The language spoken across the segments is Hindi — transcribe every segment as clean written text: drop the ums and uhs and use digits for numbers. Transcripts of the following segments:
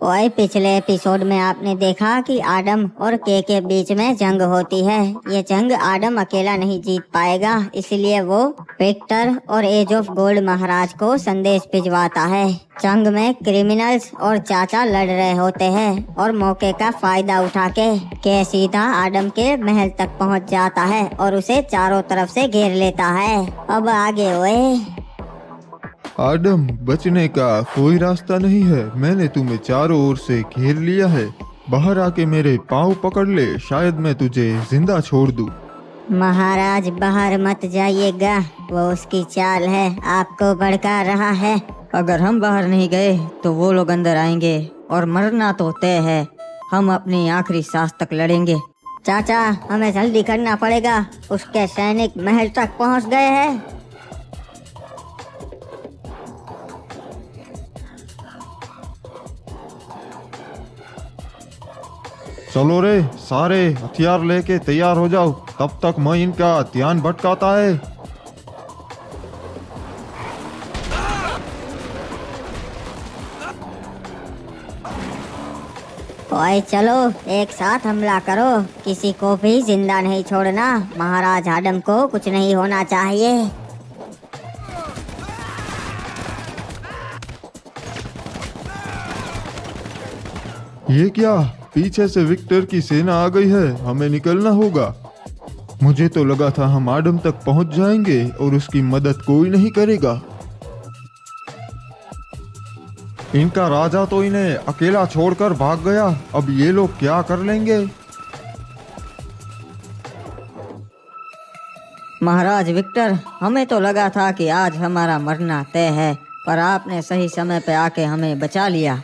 ओए, पिछले एपिसोड में आपने देखा कि आदम और के बीच में जंग होती है। ये जंग आदम अकेला नहीं जीत पाएगा, इसलिए वो विक्टर और एज ऑफ गोल्ड महाराज को संदेश भिजवाता है। जंग में क्रिमिनल्स और चाचा लड़ रहे होते हैं और मौके का फायदा उठा के सीधा आदम के महल तक पहुंच जाता है और उसे चारों तरफ से घेर लेता है। अब आगे ओए। आदम, बचने का कोई रास्ता नहीं है। मैंने तुम्हें चारों ओर से घेर लिया है। बाहर आके मेरे पाँव पकड़ ले, शायद मैं तुझे जिंदा छोड़ दूं। महाराज, बाहर मत जाइएगा, वो उसकी चाल है, आपको भड़का रहा है। अगर हम बाहर नहीं गए तो वो लोग अंदर आएंगे और मरना तो तय है। हम अपनी आखिरी सांस तक लड़ेंगे। चाचा, हमें जल्दी करना पड़ेगा, उसके सैनिक महल तक पहुंच गए हैं। चलो रे, सारे हथियार लेके तैयार हो जाओ, तब तक मैं इनका ध्यान भटकाता है। ओए चलो, एक साथ हमला करो, किसी को भी जिंदा नहीं छोड़ना। महाराज आदम को कुछ नहीं होना चाहिए। ये क्या? पीछे से विक्टर की सेना आ गई है, हमें निकलना होगा। मुझे तो लगा था हम आदम तक पहुंच जाएंगे और उसकी मदद कोई नहीं करेगा। इनका राजा तो इन्हें अकेला छोड़कर भाग गया, अब ये लोग क्या कर लेंगे? महाराज विक्टर, हमें तो लगा था कि आज हमारा मरना तय है, पर आपने सही समय पे आके हमें बचा लिया।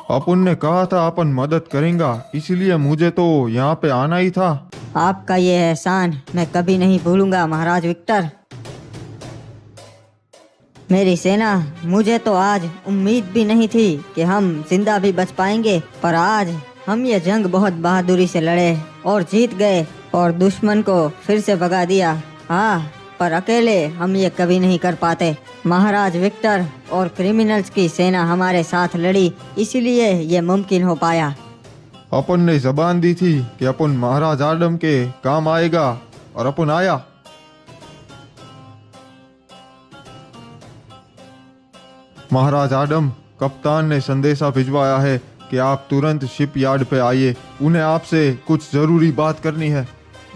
अपन ने कहा था अपन मदद करेंगा, इसलिए मुझे तो यहाँ पे आना ही था। आपका ये एहसान मैं कभी नहीं भूलूंगा महाराज विक्टर। मेरी सेना, मुझे तो आज उम्मीद भी नहीं थी कि हम जिंदा भी बच पाएंगे, पर आज हम ये जंग बहुत बहादुरी से लड़े और जीत गए और दुश्मन को फिर से भगा दिया। हाँ, पर अकेले हम ये कभी नहीं कर पाते। महाराज विक्टर और क्रिमिनल्स की सेना हमारे साथ लड़ी, इसलिए ये मुमकिन हो पाया। अपन ने जबान दी थी कि अपन महाराज आदम के काम आएगा और अपन आया। महाराज आदम, कप्तान ने संदेशा भिजवाया है कि आप तुरंत शिप यार्ड पे आइए, उन्हें आपसे कुछ जरूरी बात करनी है।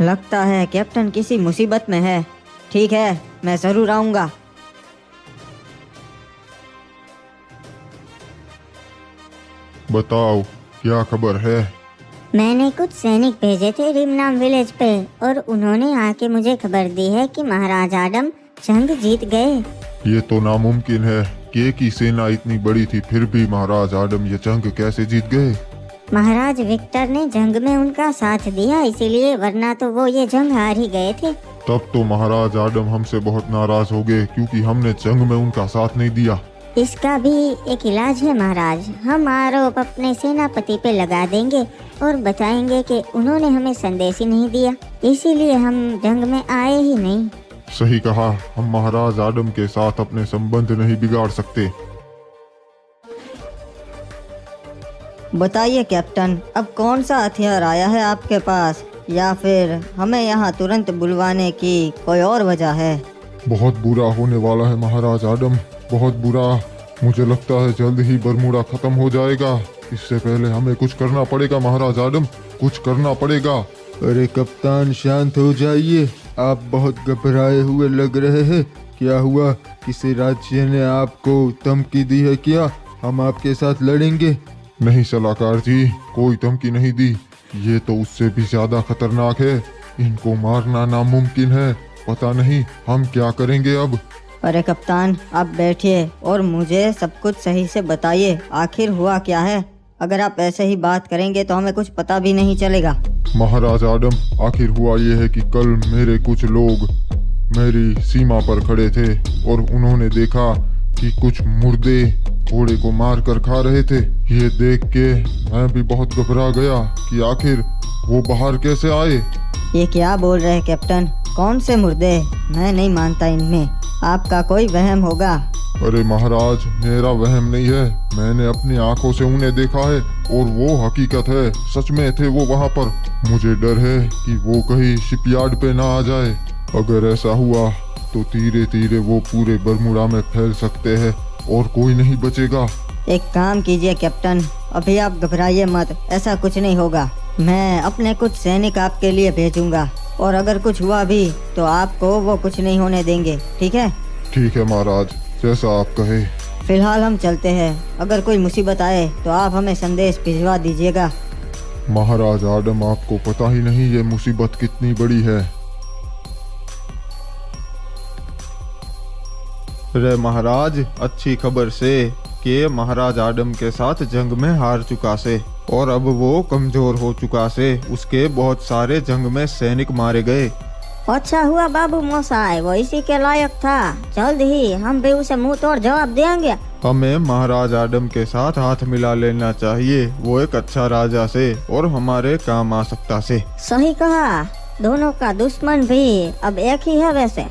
लगता है कैप्टन किसी मुसीबत में है। ठीक है, मैं जरूर आऊंगा। बताओ, क्या खबर है? मैंने कुछ सैनिक भेजे थे रिमनाम विलेज पे और उन्होंने आके मुझे खबर दी है कि महाराज आदम जंग जीत गए। ये तो नामुमकिन है। के की सेना इतनी बड़ी थी, फिर भी महाराज आदम ये जंग कैसे जीत गए? महाराज विक्टर ने जंग में उनका साथ दिया, इसीलिए, वरना तो वो ये जंग हार ही गए थे। तब तो महाराज आदम हमसे बहुत नाराज हो गए, क्योंकि हमने जंग में उनका साथ नहीं दिया। इसका भी एक इलाज है महाराज। हम आरोप अपने सेनापति पे लगा देंगे और बताएंगे कि उन्होंने हमें संदेश ही नहीं दिया, इसीलिए हम जंग में आए ही नहीं। सही कहा, हम महाराज आदम के साथ अपने संबंध नहीं बिगाड़ सकते। बताइए कैप्टन, अब कौन सा हथियार आया है आपके पास, या फिर हमें यहाँ तुरंत बुलवाने की कोई और वजह है? बहुत बुरा होने वाला है महाराज आदम, बहुत बुरा। मुझे लगता है जल्द ही बरमूडा खत्म हो जाएगा। इससे पहले हमें कुछ करना पड़ेगा महाराज आदम, कुछ करना पड़ेगा। अरे कप्तान, शांत हो जाइए, आप बहुत घबराए हुए लग रहे हैं। क्या हुआ? किसी राज्य ने आपको धमकी दी है क्या? हम आपके साथ लड़ेंगे। नहीं सलाहकार जी, कोई धमकी नहीं दी। ये तो उससे भी ज्यादा खतरनाक है। इनको मारना नामुमकिन है। पता नहीं हम क्या करेंगे अब। अरे कप्तान, आप बैठिए और मुझे सब कुछ सही से बताइए, आखिर हुआ क्या है। अगर आप ऐसे ही बात करेंगे तो हमें कुछ पता भी नहीं चलेगा। महाराज आदम, आखिर हुआ ये है कि कल मेरे कुछ लोग मेरी सीमा पर खड़े थे और उन्होंने देखा कि कुछ मुर्दे घोड़े को मार कर खा रहे थे। ये देख के मैं भी बहुत घबरा गया कि आखिर वो बाहर कैसे आए। ये क्या बोल रहे हैं कैप्टन? कौन से मुर्दे? मैं नहीं मानता इनमें, आपका कोई वहम होगा। अरे महाराज, मेरा वहम नहीं है, मैंने अपनी आंखों से उन्हें देखा है और वो हकीकत है, सच में थे वो वहाँ पर। मुझे डर है कि वो कहीं शिपयार्ड पे ना आ जाए। अगर ऐसा हुआ तो धीरे धीरे वो पूरे बरमूडा में फैल सकते हैं और कोई नहीं बचेगा। एक काम कीजिए कैप्टन, अभी आप घबराइए मत, ऐसा कुछ नहीं होगा। मैं अपने कुछ सैनिक आपके लिए भेजूंगा और अगर कुछ हुआ भी तो आपको वो कुछ नहीं होने देंगे, ठीक है? ठीक है महाराज, जैसा आप कहे। फिलहाल हम चलते हैं, अगर कोई मुसीबत आए तो आप हमें संदेश भिजवा दीजिएगा। महाराज आडम, आपको पता ही नहीं ये मुसीबत कितनी बड़ी है। रे महाराज, अच्छी खबर से कि महाराज आडम के साथ जंग में हार चुका से और अब वो कमजोर हो चुका से। उसके बहुत सारे जंग में सैनिक मारे गए। अच्छा हुआ बाबू मोसाई, वो इसी के लायक था। जल्द ही हम भी उसे मुंह तोड़ जवाब देंगे। हमें महाराज आडम के साथ हाथ मिला लेना चाहिए, वो एक अच्छा राजा से और हमारे काम आ सकता से। सही कहा, दोनों का दुश्मन भी अब एक ही है। वैसे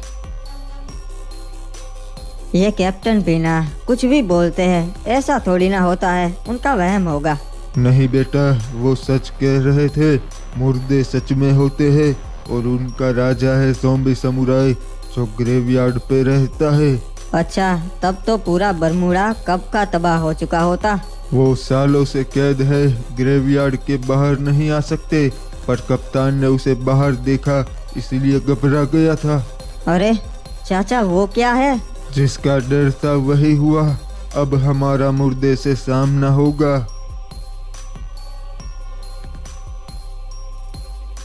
ये कैप्टन भी ना कुछ भी बोलते हैं, ऐसा थोड़ी ना होता है, उनका वहम होगा। नहीं बेटा, वो सच कह रहे थे, मुर्दे सच में होते हैं और उनका राजा है ज़ॉम्बी समुराई जो ग्रेवयार्ड पे रहता है। अच्छा, तब तो पूरा बरमूडा कब का तबाह हो चुका होता। वो सालों से कैद है, ग्रेवयार्ड के बाहर नहीं आ सकते, पर कप्तान ने उसे बाहर देखा इसलिए घबरा गया था। अरे चाचा, वो क्या है? जिसका डर था वही हुआ, अब हमारा मुर्दे से सामना होगा।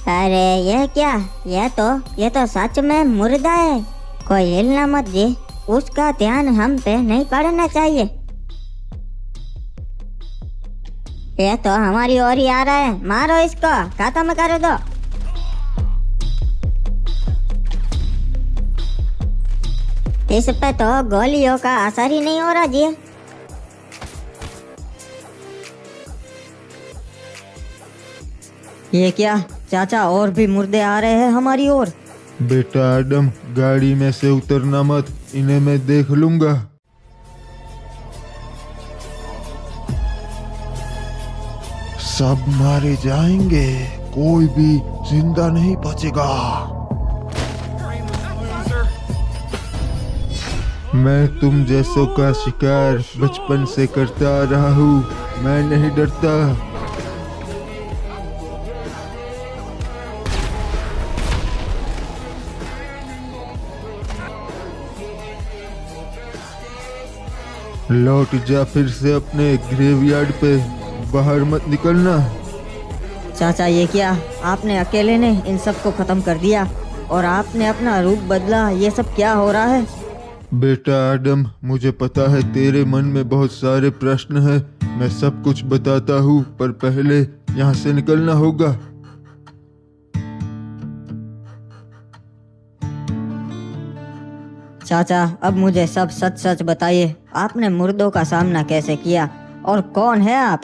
अरे ये क्या, ये तो सच में मुर्दा है। कोई हिलना मत जी, उसका ध्यान हम पे नहीं पड़ना चाहिए। ये तो हमारी ओर ही आ रहा है, मारो इसको, खत्म कर दो। इस पे तो गोलियों का असर ही नहीं हो रहा जी। ये क्या चाचा, और भी मुर्दे आ रहे हैं हमारी ओर। बेटा आडम, गाड़ी में से उतरना मत, इन्हें मैं देख लूंगा। सब मारे जाएंगे, कोई भी जिंदा नहीं बचेगा। मैं तुम जैसों का शिकार बचपन से करता आ रहा हूँ, मैं नहीं डरता। लौट जा फिर से अपने ग्रेवयार्ड पे, बाहर मत निकलना। चाचा, ये क्या, आपने अकेले ने इन सब को खत्म कर दिया और आपने अपना रूप बदला, ये सब क्या हो रहा है? बेटा आडम, मुझे पता है तेरे मन में बहुत सारे प्रश्न हैं, मैं सब कुछ बताता हूँ, पर पहले यहाँ से निकलना होगा। चाचा, अब मुझे सब सच सच बताइए, आपने मुर्दों का सामना कैसे किया और कौन है आप?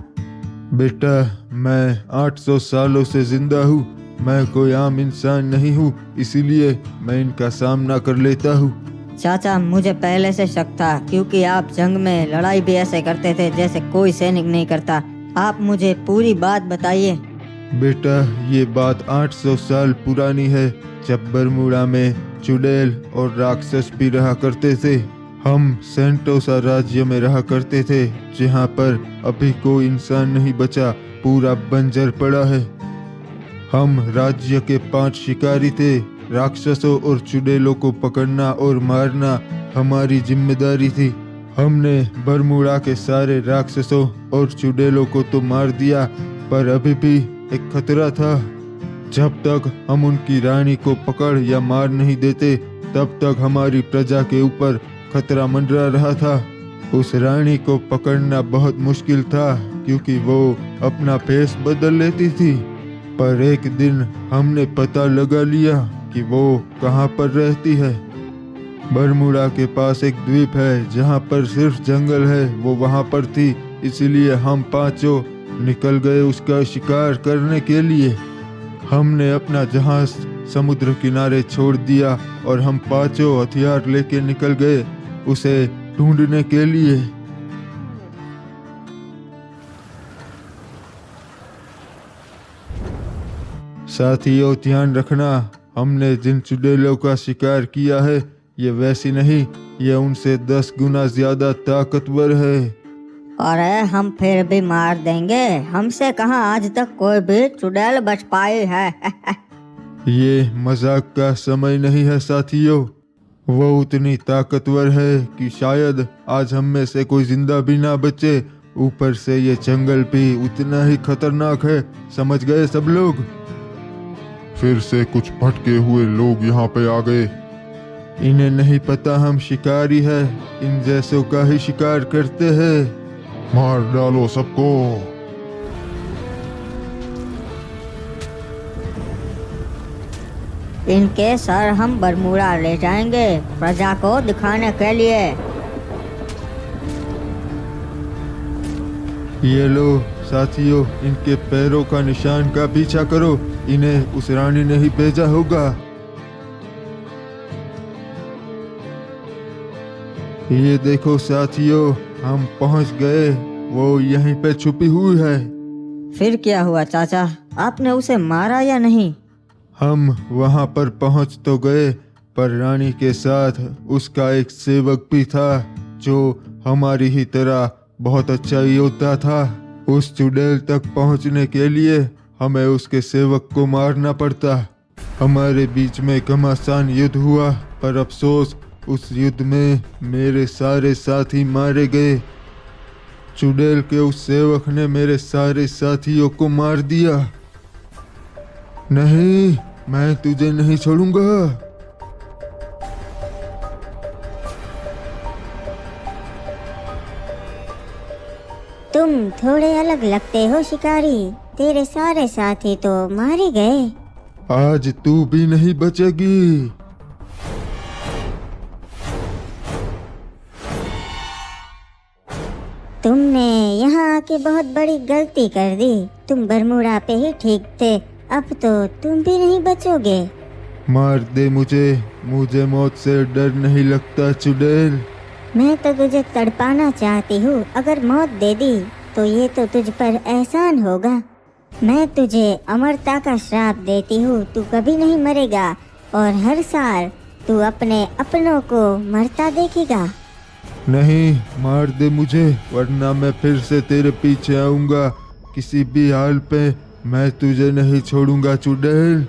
बेटा, मैं 800 सालों से जिंदा हूँ, मैं कोई आम इंसान नहीं हूँ, इसीलिए मैं इनका सामना कर लेता हूँ। चाचा, मुझे पहले से शक था, क्योंकि आप जंग में लड़ाई भी ऐसे करते थे जैसे कोई सैनिक नहीं करता। आप मुझे पूरी बात बताइए। बेटा, ये बात 800 साल पुरानी है, जब बरमूडा में चुड़ैल और राक्षस भी रहा करते थे। हम सेंटोसा राज्य में रहा करते थे, जहाँ पर अभी कोई इंसान नहीं बचा, पूरा बंजर पड़ा है। हम राज्य के 5 शिकारी थे, राक्षसों और चुड़ैलों को पकड़ना और मारना हमारी जिम्मेदारी थी। हमने बरमूडा के सारे राक्षसों और चुड़ैलों को तो मार दिया, पर अभी भी एक खतरा था। जब तक हम उनकी रानी को पकड़ या मार नहीं देते, तब तक हमारी प्रजा के ऊपर खतरा मंडरा रहा था। उस रानी को पकड़ना बहुत मुश्किल था, क्योंकि वो अपना भेष बदल लेती थी। पर एक दिन हमने पता लगा लिया कि वो कहाँ पर रहती है। बरमूडा के पास एक द्वीप है जहाँ पर सिर्फ जंगल है, वो वहाँ पर थी, इसलिए हम 5 निकल गए उसका शिकार करने के लिए। हमने अपना जहाज समुद्र किनारे छोड़ दिया और हम पांचों हथियार लेके निकल गए उसे ढूंढने के लिए। साथियों, ध्यान रखना, हमने जिन चुड़ैलों का शिकार किया है ये वैसी नहीं, ये उनसे 10 गुना ज्यादा ताकतवर है। अरे हम फिर भी मार देंगे, हमसे कहाँ आज तक कोई भी चुड़ैल बच पाई है। ये मजाक का समय नहीं है साथियों, वो उतनी ताकतवर है कि शायद आज हम में से कोई जिंदा भी ना बचे। ऊपर से ये जंगल भी उतना ही खतरनाक है, समझ गए सब लोग? फिर से कुछ भटके हुए लोग यहाँ पे आ गए। इन्हें नहीं पता हम शिकारी है, इन जैसों का ही शिकार करते हैं। मार डालो सबको। इनके सर हम बरमूडा ले जाएंगे प्रजा को दिखाने के लिए। ये लो साथियों, इनके पैरों का निशान का पीछा करो, इन्हें उस रानी ने ही भेजा होगा। ये देखो साथियों, हम पहुंच गए, वो यहीं पे छुपी हुई है। फिर क्या हुआ चाचा, आपने उसे मारा या नहीं? हम वहां पर पहुंच तो गए, पर रानी के साथ उसका एक सेवक भी था जो हमारी ही तरह बहुत अच्छा योद्धा था। उस चुड़ैल तक पहुंचने के लिए हमें उसके सेवक को मारना पड़ता। हमारे बीच में घमासान युद्ध हुआ, पर अफसोस उस युद्ध में मेरे सारे साथी मारे गए। चुड़ैल के उस सेवक ने मेरे सारे साथियों को मार दिया। नहीं, मैं तुझे नहीं छोड़ूंगा। तुम थोड़े अलग लगते हो शिकारी, तेरे सारे साथी तो मारे गए। आज तू भी नहीं बचेगी। तुमने यहाँ आके बहुत बड़ी गलती कर दी। तुम बरमूडा पे ही ठीक थे, अब तो तुम भी नहीं बचोगे। मार दे मुझे मौत से डर नहीं लगता चुड़ैल। मैं तो तुझे तड़पाना चाहती हूँ, अगर मौत दे दी तो ये तो तुझ पर एहसान होगा। मैं तुझे अमरता का श्राप देती हूँ, तू कभी नहीं मरेगा और हर साल तू अपने अपनों को मरता देखेगा। नहीं, मार दे मुझे, वरना मैं फिर से तेरे पीछे आऊंगा। किसी भी हाल पे मैं तुझे नहीं छोड़ूंगा चुड़ैल।